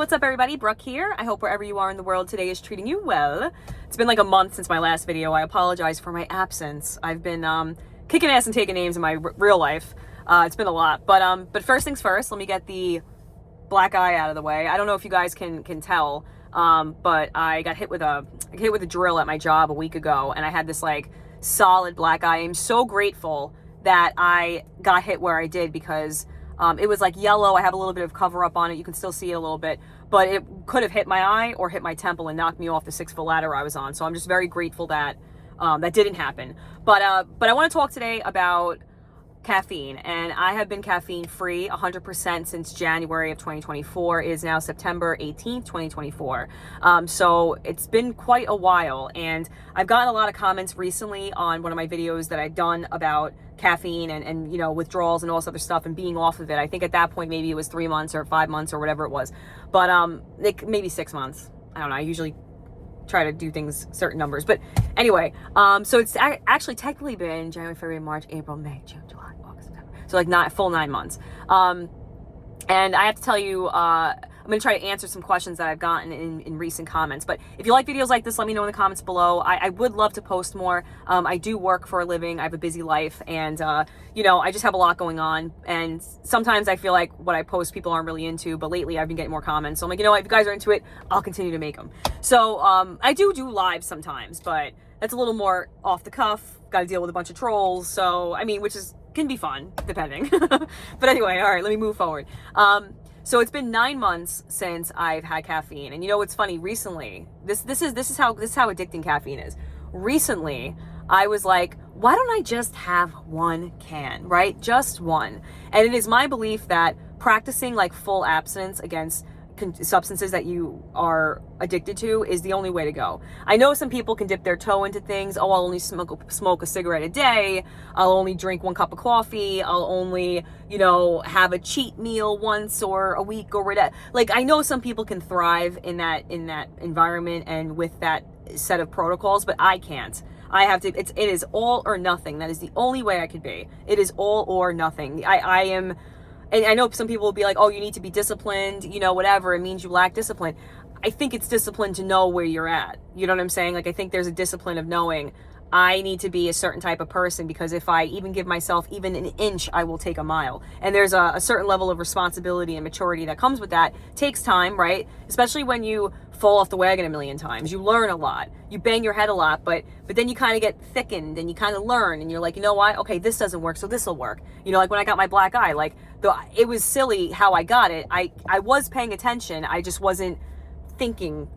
what's up everybody? Brooke here. I hope wherever you are in the world today is treating you well. It's been like a month since my last video. I apologize for my absence. I've been kicking ass and taking names in my real life. It's been a lot, but first things first, let me get the black eye out of the way. I don't know if you guys can tell, but I got hit with a drill at my job a week ago, and I had this like solid black eye. I'm so grateful that I got hit where I did, because it was like yellow. I have a little bit of cover up on it. You can still see it a little bit, but it could have hit my eye or hit my temple and knocked me off the 6-foot ladder I was on. So I'm just very grateful that that didn't happen. But I want to talk today about caffeine, and I have been caffeine free 100% since January of 2024. It is now September 18th, 2024. So it's been quite a while, and I've gotten a lot of comments recently on one of my videos that I've done about caffeine and you know, withdrawals and all this other stuff and being off of it. I think at that point maybe it was 3 months or 5 months or whatever it was, but maybe 6 months. I don't know. I usually try to do things certain numbers, but anyway, so it's actually technically been January, February, March, April, May, June, July, August, September. So like full 9 months. And I have to tell you, I'm going to try to answer some questions that I've gotten in recent comments. But if you like videos like this, let me know in the comments below. I would love to post more. I do work for a living. I have a busy life, and you know, I just have a lot going on. And sometimes I feel like what I post people aren't really into, but lately I've been getting more comments. So I'm like, you know what, if you guys are into it, I'll continue to make them. So I do live sometimes, but that's a little more off the cuff. Got to deal with a bunch of trolls. So, I mean, which can be fun, depending. But anyway, all right, let me move forward. So it's been 9 months since I've had caffeine, and you know what's funny? Recently, this is how addicting caffeine is. Recently, I was like, why don't I just have one can, right? Just one. And it is my belief that practicing like full abstinence against substances that you are addicted to is the only way to go. I know some people can dip their toe into things. Oh, I'll only smoke a cigarette a day. I'll only drink 1 cup of coffee. I'll only, you know, have a cheat meal once or a week or whatever. Like, I know some people can thrive in that environment and with that set of protocols, but I can't. I have to, it is all or nothing. That is the only way I could be. It is all or nothing. I am. And I know some people will be like, oh, you need to be disciplined, you know, whatever. It means you lack discipline. I think it's discipline to know where you're at. You know what I'm saying? Like, I think there's a discipline of knowing I need to be a certain type of person, because if I even give myself even an inch, I will take a mile. And there's a certain level of responsibility and maturity that comes with that. It takes time, right? Especially when you fall off the wagon a million times. You learn a lot. You bang your head a lot, but then you kind of get thickened and you kind of learn, and you're like, you know what? Okay, this doesn't work, so this will work. You know, like when I got my black eye, like it was silly how I got it. I was paying attention. I just wasn't thinking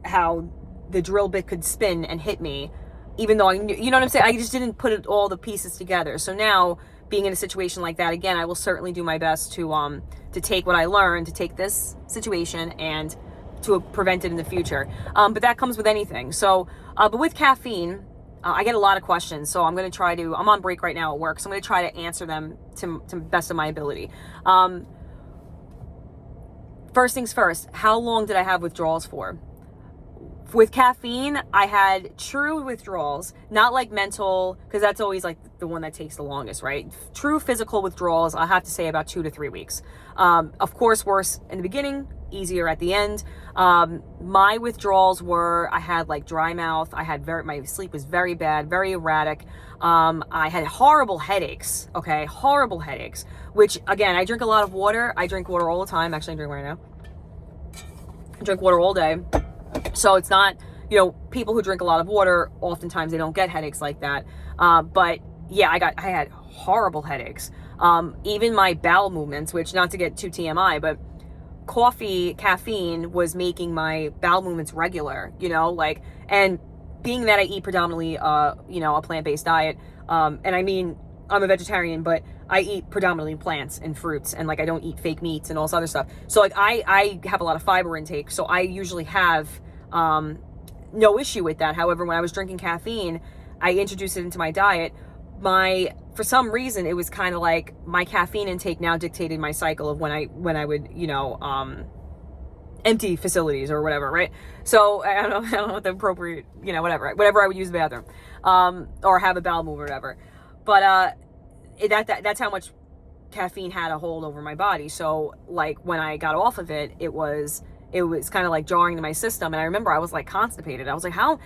how the drill bit could spin and hit me, even though I knew, you know what I'm saying? I just didn't put all the pieces together. So now, being in a situation like that again, I will certainly do my best to take what I learned, to take this situation and to prevent it in the future. But that comes with anything. So, but with caffeine, I get a lot of questions. So I'm on break right now at work, so I'm going to try to answer them to the best of my ability. First things first, how long did I have withdrawals for? With caffeine, I had true withdrawals, not like mental, because that's always like the one that takes the longest, right? True physical withdrawals, I have to say about 2 to 3 weeks. Of course, worse in the beginning, easier at the end. My withdrawals were, I had like dry mouth. My sleep was very bad, very erratic. I had horrible headaches. Okay. Horrible headaches, which again, I drink a lot of water. I drink water all the time. Actually, I'm drinking right now. I drink water all day. So it's not, you know, people who drink a lot of water, oftentimes they don't get headaches like that. But yeah, I had horrible headaches. Even my bowel movements, which, not to get too TMI, but caffeine was making my bowel movements regular, you know, like, and being that I eat predominantly, you know, a plant-based diet, and I mean, I'm a vegetarian, but I eat predominantly plants and fruits, and like, I don't eat fake meats and all this other stuff. So like, I have a lot of fiber intake, so I usually have, no issue with that. However, when I was drinking caffeine, I introduced it into my diet. For some reason, it was kind of like my caffeine intake now dictated my cycle of when I would, you know, empty facilities or whatever, right? So I don't know what the appropriate, you know, whatever I would use the bathroom, or have a bowel move or whatever. But that's how much caffeine had a hold over my body. So like when I got off of it, it was kind of like jarring to my system. And I remember I was like constipated. I was like, how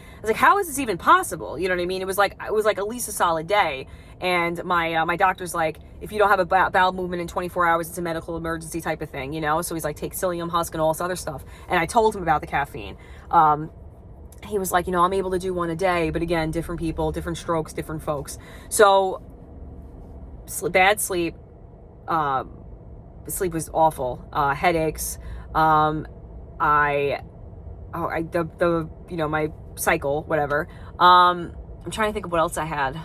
is this even possible? You know what I mean? It was like at least a solid day. And my doctor's like, if you don't have a bowel movement in 24 hours, it's a medical emergency type of thing, you know? So he's like, take psyllium husk and all this other stuff. And I told him about the caffeine. He was like, you know, I'm able to do one a day, but again, different people, different strokes, different folks. So bad sleep, sleep was awful, headaches, my cycle, whatever. I'm trying to think of what else I had.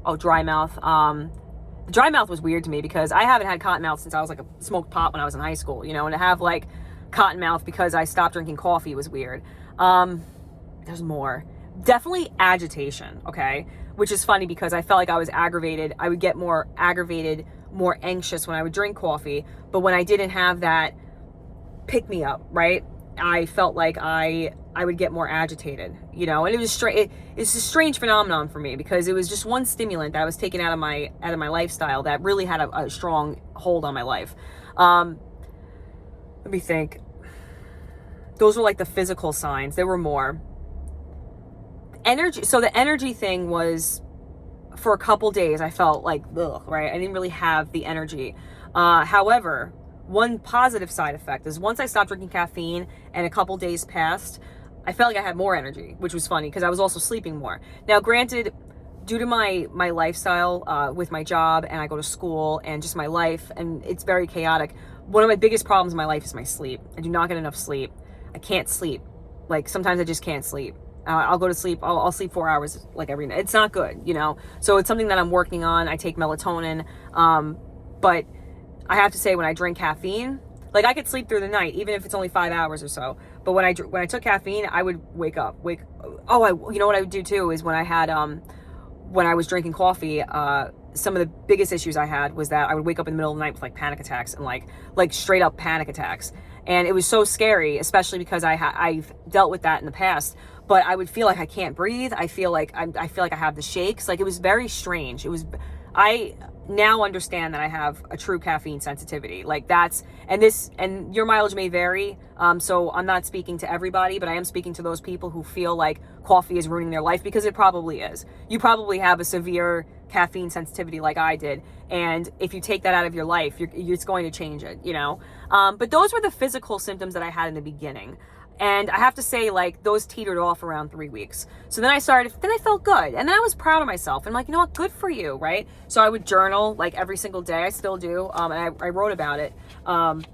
Oh, dry mouth. The dry mouth was weird to me because I haven't had cotton mouth since I was like smoked pot when I was in high school, you know, and to have like cotton mouth because I stopped drinking coffee was weird. There's more. Definitely agitation, okay? Which is funny because I felt like I was aggravated. I would get more aggravated, more anxious when I would drink coffee. But when I didn't have that pick me up, right? I felt like I would get more agitated, you know, and it was it's a strange phenomenon for me because it was just one stimulant that I was taken out of my lifestyle that really had a strong hold on my life. Let me think. Those were like the physical signs. There were more. Energy. So the energy thing was for a couple days, I felt like, ugh, right? I didn't really have the energy. However, one positive side effect is once I stopped drinking caffeine and a couple days passed, I felt like I had more energy, which was funny because I was also sleeping more. Now, granted, due to my lifestyle with my job and I go to school and just my life and it's very chaotic, one of my biggest problems in my life is my sleep. I do not get enough sleep. I can't sleep. Like sometimes I just can't sleep. I'll go to sleep. I'll sleep 4 hours like every night. It's not good, you know? So it's something that I'm working on. I take melatonin. But I have to say when I drink caffeine, like I could sleep through the night, even if it's only 5 hours or so. But when I took caffeine, I would wake up. You know what I would do too is when I was drinking coffee, some of the biggest issues I had was that I would wake up in the middle of the night with like panic attacks and like straight up panic attacks. And it was so scary, especially because I've dealt with that in the past. But I would feel like I can't breathe. I feel like I have the shakes. Like it was very strange. I now understand that I have a true caffeine sensitivity. Like and your mileage may vary. So I'm not speaking to everybody, but I am speaking to those people who feel like coffee is ruining their life because it probably is. You probably have a severe caffeine sensitivity like I did. And if you take that out of your life, it's going to change it, you know? But those were the physical symptoms that I had in the beginning. And I have to say, like, those teetered off around 3 weeks. So then I felt good. And then I was proud of myself. And I'm like, you know what? Good for you, right? So I would journal, like, every single day. I still do. And I wrote about it. And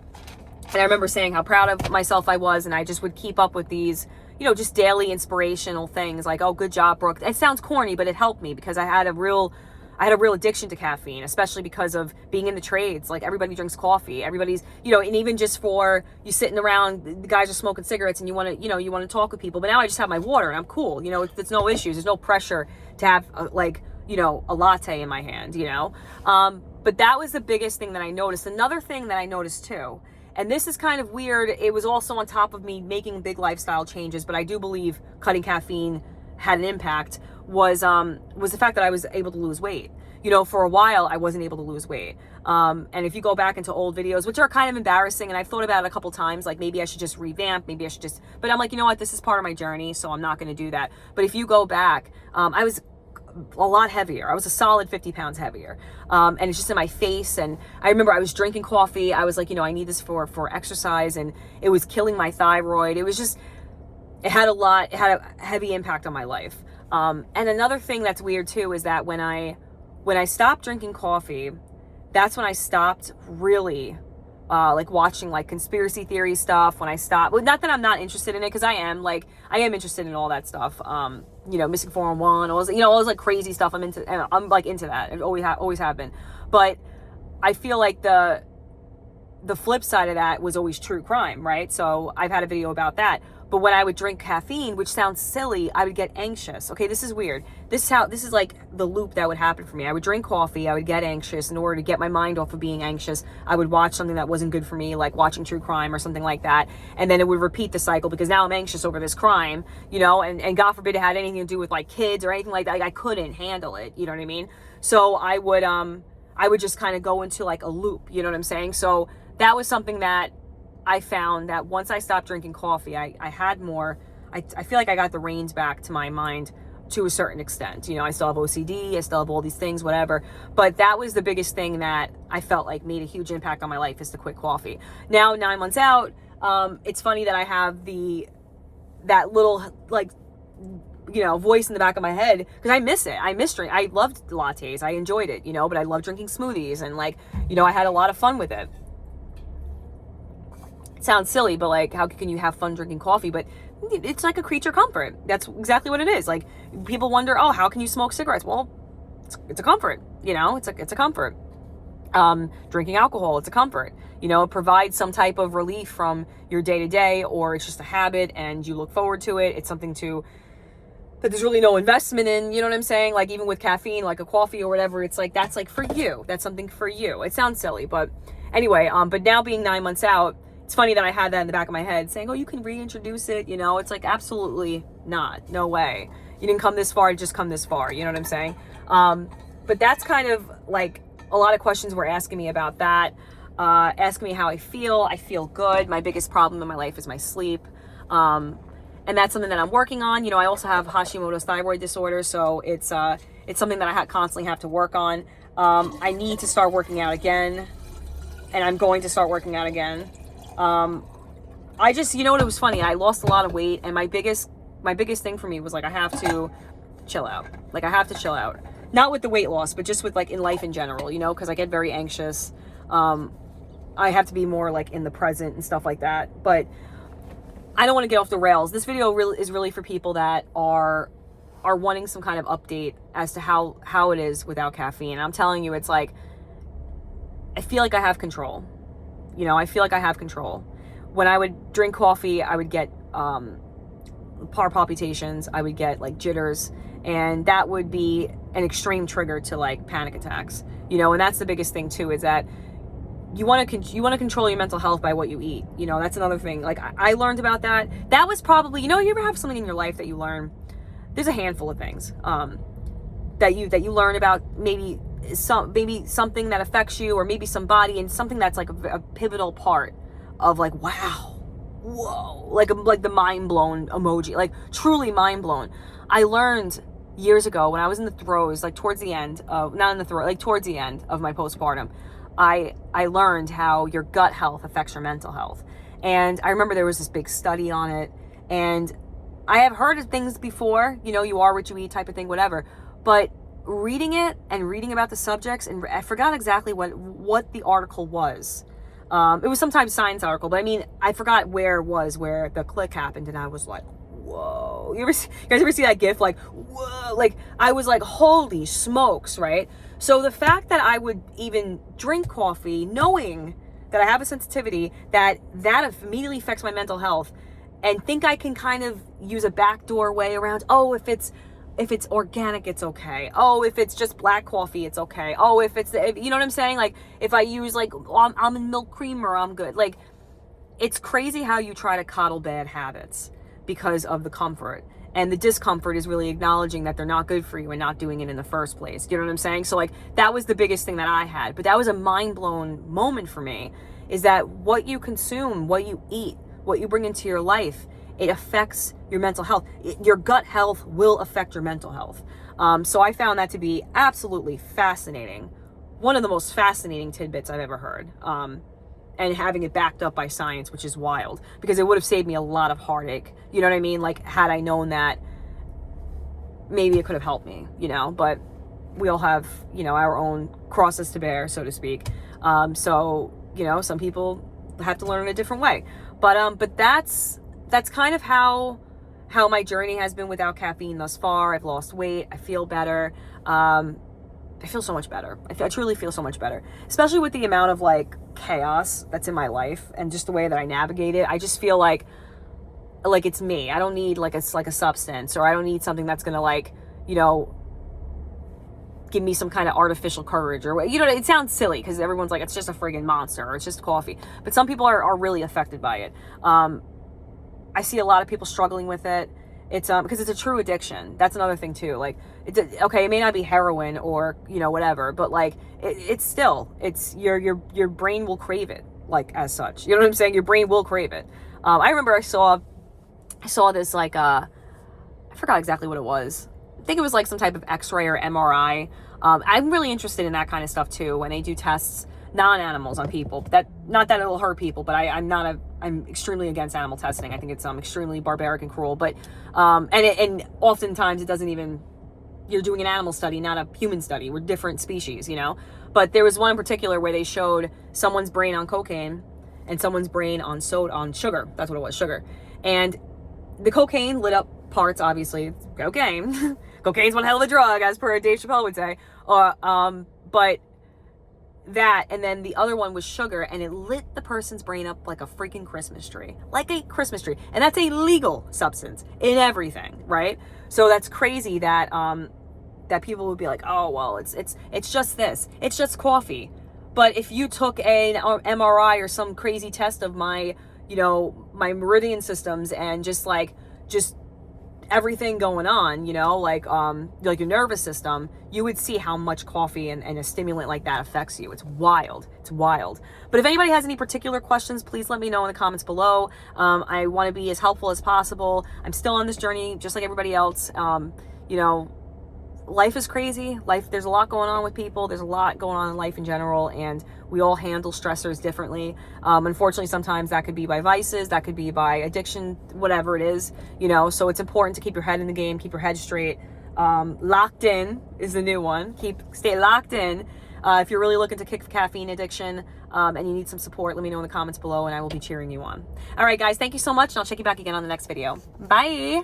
I remember saying how proud of myself I was. And I just would keep up with these, you know, just daily inspirational things. Like, oh, good job, Brooke. It sounds corny, but it helped me because I had a real addiction to caffeine, especially because of being in the trades. Like everybody drinks coffee. Everybody's, you know, and even just for you sitting around, the guys are smoking cigarettes and you want to talk with people. But now I just have my water and I'm cool. You know, it's no issues. There's no pressure to have a latte in my hand, you know? But that was the biggest thing that I noticed. Another thing that I noticed too, and this is kind of weird. It was also on top of me making big lifestyle changes, but I do believe cutting caffeine had an impact, was the fact that I was able to lose weight. You know, for a while, I wasn't able to lose weight. And if you go back into old videos, which are kind of embarrassing, and I've thought about it a couple times, like maybe I should just revamp, but I'm like, you know what, this is part of my journey, so I'm not going to do that. But if you go back, I was a lot heavier. I was a solid 50 pounds heavier. And it's just in my face. And I remember I was drinking coffee. I was like, you know, I need this for exercise, and it was killing my thyroid. It had a heavy impact on my life. And another thing that's weird too is that when I stopped drinking coffee, that's when I stopped really like watching like conspiracy theory stuff. When I stopped, well, not that I'm not interested in it, because I am interested in all that stuff. You know, Missing 411, all those like crazy stuff. I'm into that. I always have been. But I feel like the flip side of that was always true crime, right? So I've had a video about that. But when I would drink caffeine, which sounds silly, I would get anxious. Okay, this is weird. This is like the loop that would happen for me. I would drink coffee, I would get anxious. In order to get my mind off of being anxious, I would watch something that wasn't good for me, like watching true crime or something like that. And then it would repeat the cycle because now I'm anxious over this crime, you know, and God forbid it had anything to do with like kids or anything like that. Like, I couldn't handle it, you know what I mean? So I I would just kind of go into like a loop, you know what I'm saying? So that was something that I found, that once I stopped drinking coffee, I had more, I feel like I got the reins back to my mind to a certain extent. You know, I still have OCD, I still have all these things, whatever. But that was the biggest thing that I felt like made a huge impact on my life, is to quit coffee. Now, 9 months out, it's funny that I have that little, like, you know, voice in the back of my head, because I miss it. I miss drink. I loved lattes. I enjoyed it, you know, but I love drinking smoothies, and like, you know, I had a lot of fun with it. It sounds silly, but like, how can you have fun drinking coffee? But it's like a creature comfort. That's exactly what it is. Like, people wonder, oh, how can you smoke cigarettes? Well, it's a comfort, you know, it's a comfort. Drinking alcohol, it's a comfort, you know, it provides some type of relief from your day to day, or it's just a habit and you look forward to it. It's something that there's really no investment in, you know what I'm saying? Like, even with caffeine, like a coffee or whatever, it's like, that's like for you. That's something for you. It sounds silly, but anyway, but now being 9 months out, it's funny that I had that in the back of my head saying, oh, you can reintroduce it, you know? It's like, absolutely not. No way. You didn't come this far, just come this far. You know what I'm saying? But that's kind of like, a lot of questions were asking me about that, asking me how I feel. I feel good. My biggest problem in my life is my sleep. And that's something that I'm working on. You know, I also have Hashimoto's thyroid disorder, so it's something that I constantly have to work on. I need to start working out again, and I'm going to start working out again. I just, you know what, it was funny. I lost a lot of weight, and my biggest thing for me was like, I have to chill out. Like, I have to chill out. Not with the weight loss, but just with like in life in general, you know, because I get very anxious. I have to be more like in the present and stuff like that. But I don't want to get off the rails. This video is really for people that are wanting some kind of update as to how it is without caffeine. And I'm telling you, it's like, I feel like I have control. You know, I feel like I have control. When I would drink coffee, I would get heart palpitations. I would get like jitters, and that would be an extreme trigger to like panic attacks. You know, and that's the biggest thing too, is that you want to control your mental health by what you eat. You know, that's another thing. Like, I learned about that. That was probably, you know, you ever have something in your life that you learn? There's a handful of things that you learn about, maybe something that affects you, or maybe somebody, and something that's like a pivotal part of like, wow, whoa, like the mind blown emoji, like truly mind blown. I learned years ago when I was in the throes, like towards the end of, not in the throes, like towards the end of my postpartum, I learned how your gut health affects your mental health. And I remember there was this big study on it, and I have heard of things before, you know, you are what you eat type of thing, whatever, but reading it and reading about the subjects, and I forgot exactly what the article was. It was some type of science article, but I mean, I forgot where it was, where the click happened, and I was like, whoa. You guys ever see that gif? Like, whoa, like, I was like, holy smokes, right? So the fact that I would even drink coffee, knowing that I have a sensitivity, that immediately affects my mental health, and think I can kind of use a backdoor way around, oh, if it's organic, it's okay. Oh, if it's just black coffee, it's okay. Oh, if you know what I'm saying? Like, if I use like almond milk creamer, I'm good. Like, it's crazy how you try to coddle bad habits because of the comfort. And the discomfort is really acknowledging that they're not good for you and not doing it in the first place. You know what I'm saying? So like, that was the biggest thing that I had. But that was a mind blown moment for me, is that what you consume, what you eat, what you bring into your life, it affects your mental health. Your gut health will affect your mental health. So I found that to be absolutely fascinating. One of the most fascinating tidbits I've ever heard. And having it backed up by science, which is wild, because it would have saved me a lot of heartache. You know what I mean? Like, had I known that, maybe it could have helped me, you know, but we all have, you know, our own crosses to bear, so to speak. So, you know, some people have to learn in a different way, but that's kind of how my journey has been without caffeine thus far. I've lost weight. I feel better. I feel so much better. I truly feel so much better, especially with the amount of like chaos that's in my life and just the way that I navigate it. I just feel like it's me. I don't need like a substance, or I don't need something that's going to like, you know, give me some kind of artificial courage, or, you know, it sounds silly because everyone's like, it's just a friggin' monster, or it's just coffee. But some people are really affected by it. I see a lot of people struggling with it, It's because it's a true addiction. That's another thing too. Like, okay, it may not be heroin or, you know, whatever, but like it's still, it's your brain will crave it, like, as such. You know what I'm saying? Your brain will crave it. I remember I saw this, like, I forgot exactly what it was. I think it was like some type of X-ray or MRI. I'm really interested in that kind of stuff too, when they do tests, non-animals, on people. Not that it'll hurt people, but I'm extremely against animal testing. I think it's extremely barbaric and cruel. But and oftentimes it doesn't even, you're doing an animal study, not a human study. We're different species, you know. But there was one in particular where they showed someone's brain on cocaine and someone's brain on sugar. That's what it was, sugar. And the cocaine lit up parts, obviously. It's cocaine. Cocaine's one hell of a drug, as per Dave Chappelle would say. But that, and then the other one was sugar, and it lit the person's brain up like a freaking Christmas tree. Like a Christmas tree. And that's a legal substance in everything, right? So that's crazy that that people would be like, oh, well, it's just this. It's just coffee. But if you took an MRI or some crazy test of my, you know, my meridian systems and just everything going on, you know, like your nervous system, you would see how much coffee and a stimulant like that affects you. It's wild. It's wild. But if anybody has any particular questions, please let me know in the comments below. I want to be as helpful as possible. I'm still on this journey, just like everybody else. You know, life is crazy. There's a lot going on with people. There's a lot going on in life in general, and we all handle stressors differently. Unfortunately, sometimes that could be by vices, that could be by addiction, whatever it is, you know. So it's important to keep your head in the game, keep your head straight. Locked in is the new one. Stay locked in. If you're really looking to kick caffeine addiction and you need some support, let me know in the comments below, and I will be cheering you on. All right, guys, thank you so much, and I'll check you back again on the next video. Bye.